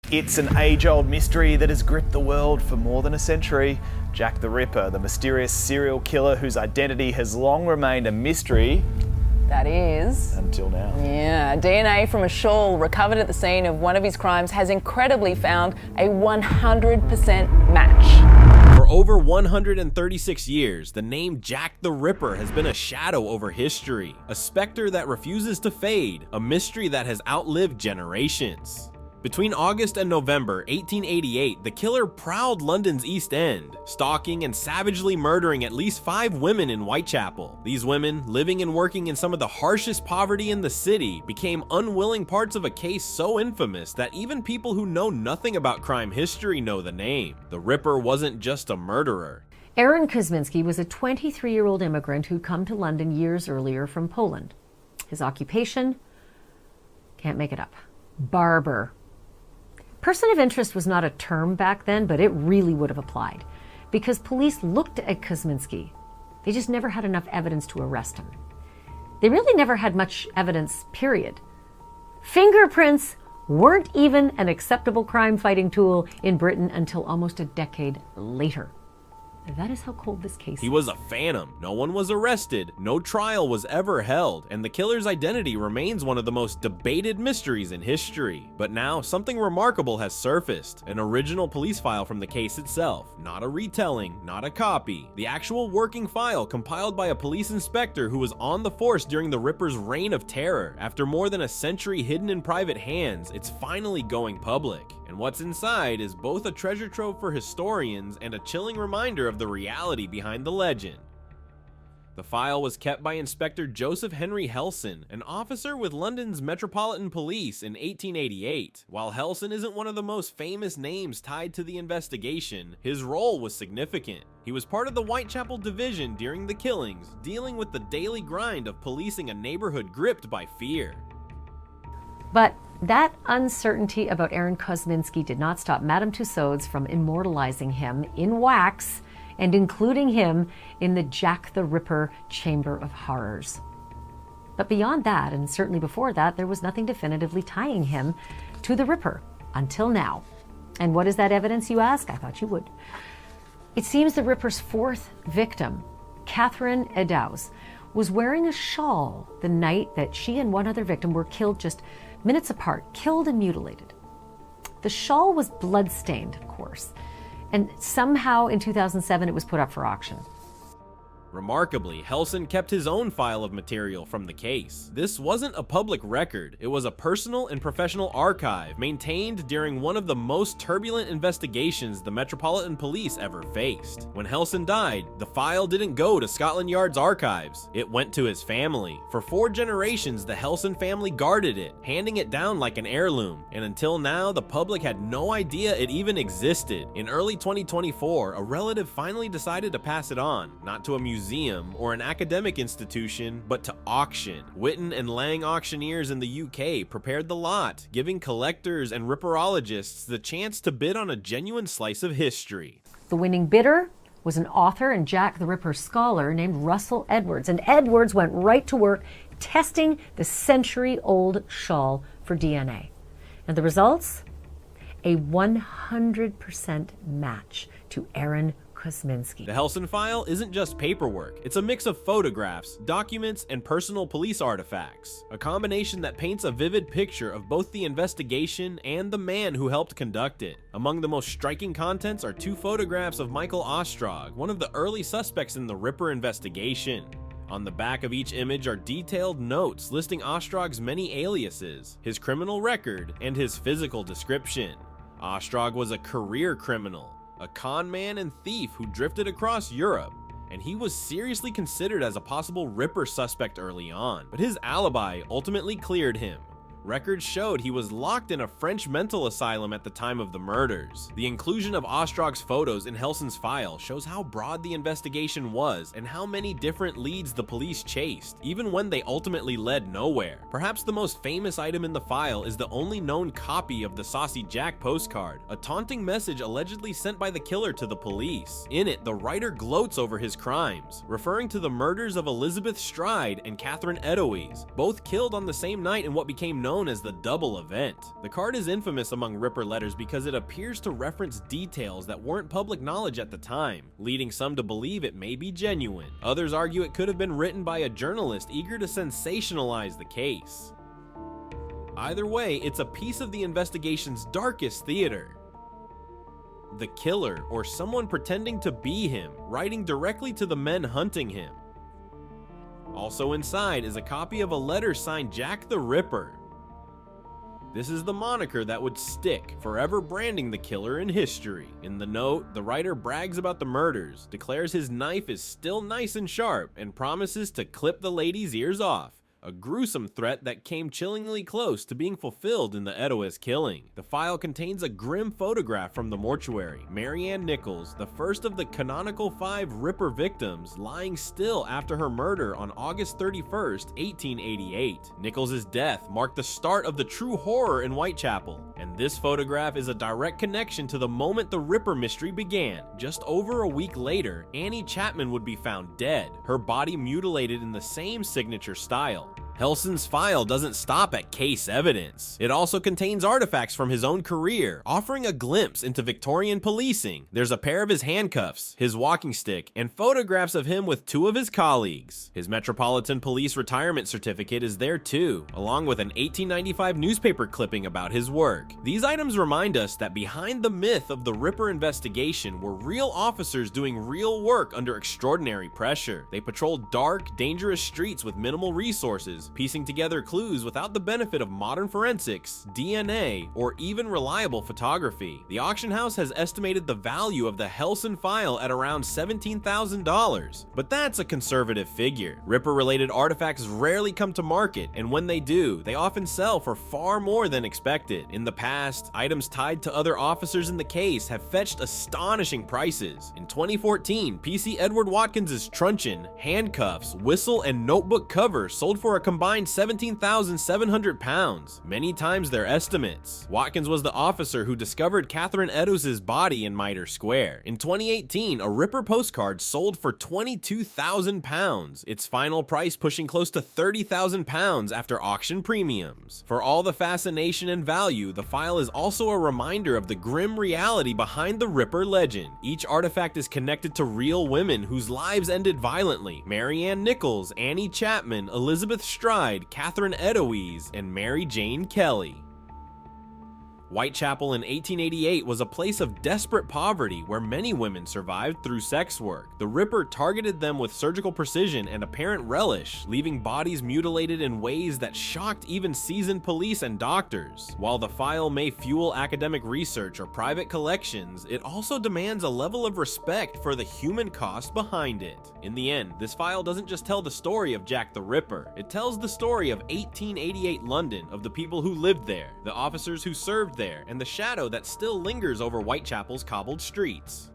It's an age-old mystery that has gripped the world for more than a century. Jack the Ripper, the mysterious serial killer whose identity has long remained a mystery. That is. Until now. Yeah, DNA from a shawl recovered at the scene of one of his crimes has incredibly found a 100% match. For over 136 years, the name Jack the Ripper has been a shadow over history, a specter that refuses to fade, a mystery that has outlived generations. Between August and November 1888, the killer prowled London's East End, stalking and savagely murdering at least 5 women in Whitechapel. These women, living and working in some of the harshest poverty in the city, became unwilling parts of a case so infamous that even people who know nothing about crime history know the name. The Ripper wasn't just a murderer. Aaron Kosminski was a 23-year-old immigrant who'd come to London years earlier from Poland. His occupation? Can't make it up. Barber. Person of interest was not a term back then, but it really would have applied because police looked at Kosminski. They just never had enough evidence to arrest him. They really never had much evidence, period. Fingerprints weren't even an acceptable crime-fighting tool in Britain until almost a decade later. That is how cold this case is. He was a phantom. No one was arrested, no trial was ever held, and the killer's identity remains one of the most debated mysteries in history. But now, something remarkable has surfaced. An original police file from the case itself. Not a retelling, not a copy. The actual working file compiled by a police inspector who was on the force during the Ripper's reign of terror. After more than a century hidden in private hands, it's finally going public. And what's inside is both a treasure trove for historians and a chilling reminder of the reality behind the legend. The file was kept by Inspector Joseph Henry Helson, an officer with London's Metropolitan Police in 1888. While Helson isn't one of the most famous names tied to the investigation, his role was significant. He was part of the Whitechapel Division during the killings, dealing with the daily grind of policing a neighborhood gripped by fear. But that uncertainty about Aaron Kosminski did not stop Madame Tussauds from immortalizing him in wax and including him in the Jack the Ripper Chamber of Horrors. But beyond that, and certainly before that, there was nothing definitively tying him to the Ripper until now. And what is that evidence, you ask? I thought you would. It seems the Ripper's 4th victim, Catherine Eddowes, was wearing a shawl the night that she and one other victim were killed just minutes apart, killed and mutilated. The shawl was blood-stained, of course, and somehow in 2007 it was put up for auction. Remarkably, Helson kept his own file of material from the case. This wasn't a public record, it was a personal and professional archive maintained during one of the most turbulent investigations the Metropolitan Police ever faced. When Helson died, the file didn't go to Scotland Yard's archives, it went to his family. For 4 generations, the Helson family guarded it, handing it down like an heirloom, and until now, the public had no idea it even existed. In early 2024, a relative finally decided to pass it on, not to a museum or an academic institution, but to auction. Witten and Lang auctioneers in the UK prepared the lot, giving collectors and ripperologists the chance to bid on a genuine slice of history. The winning bidder was an author and Jack the Ripper scholar named Russell Edwards, and Edwards went right to work testing the century-old shawl for DNA. And the results? A 100% match to Aaron Kosminski. The Helson file isn't just paperwork, it's a mix of photographs, documents, and personal police artifacts. A combination that paints a vivid picture of both the investigation and the man who helped conduct it. Among the most striking contents are 2 photographs of Michael Ostrog, one of the early suspects in the Ripper investigation. On the back of each image are detailed notes listing Ostrog's many aliases, his criminal record, and his physical description. Ostrog was a career criminal, a con man and thief who drifted across Europe, and he was seriously considered as a possible Ripper suspect early on, but his alibi ultimately cleared him. Records showed he was locked in a French mental asylum at the time of the murders. The inclusion of Ostrog's photos in Helson's file shows how broad the investigation was and how many different leads the police chased, even when they ultimately led nowhere. Perhaps the most famous item in the file is the only known copy of the Saucy Jack postcard, a taunting message allegedly sent by the killer to the police. In it, the writer gloats over his crimes, referring to the murders of Elizabeth Stride and Catherine Eddowes, both killed on the same night in what became known known as the double event. The card is infamous among Ripper letters because it appears to reference details that weren't public knowledge at the time, leading some to believe it may be genuine. Others argue it could have been written by a journalist eager to sensationalize the case. Either way, it's a piece of the investigation's darkest theater. The killer, or someone pretending to be him, writing directly to the men hunting him. Also inside is a copy of a letter signed Jack the Ripper. This is the moniker that would stick, forever branding the killer in history. In the note, the writer brags about the murders, declares his knife is still nice and sharp, and promises to clip the lady's ears off. A gruesome threat that came chillingly close to being fulfilled in the Edoes killing. The file contains a grim photograph from the mortuary. Mary Ann Nichols, the first of the canonical 5 Ripper victims, lying still after her murder on August 31st, 1888. Nichols' death marked the start of the true horror in Whitechapel, and this photograph is a direct connection to the moment the Ripper mystery began. Just over a week later, Annie Chapman would be found dead, her body mutilated in the same signature style. Helson's file doesn't stop at case evidence. It also contains artifacts from his own career, offering a glimpse into Victorian policing. There's a pair of his handcuffs, his walking stick, and photographs of him with 2 of his colleagues. His Metropolitan Police retirement certificate is there too, along with an 1895 newspaper clipping about his work. These items remind us that behind the myth of the Ripper investigation were real officers doing real work under extraordinary pressure. They patrolled dark, dangerous streets with minimal resources, piecing together clues without the benefit of modern forensics, DNA, or even reliable photography. The auction house has estimated the value of the Helson file at around $17,000, but that's a conservative figure. Ripper-related artifacts rarely come to market, and when they do, they often sell for far more than expected. In the past, items tied to other officers in the case have fetched astonishing prices. In 2014, PC Edward Watkins' truncheon, handcuffs, whistle, and notebook cover sold for a combined £17,700, many times their estimates. Watkins was the officer who discovered Catherine Eddowes' body in Mitre Square. In 2018, a Ripper postcard sold for £22,000, its final price pushing close to £30,000 after auction premiums. For all the fascination and value, the file is also a reminder of the grim reality behind the Ripper legend. Each artifact is connected to real women whose lives ended violently: Mary Ann Nichols, Annie Chapman, Elizabeth Stride, Catherine Eddowes, and Mary Jane Kelly. Whitechapel in 1888 was a place of desperate poverty where many women survived through sex work. The Ripper targeted them with surgical precision and apparent relish, leaving bodies mutilated in ways that shocked even seasoned police and doctors. While the file may fuel academic research or private collections, it also demands a level of respect for the human cost behind it. In the end, this file doesn't just tell the story of Jack the Ripper, it tells the story of 1888 London, of the people who lived there, the officers who served there, and the shadow that still lingers over Whitechapel's cobbled streets.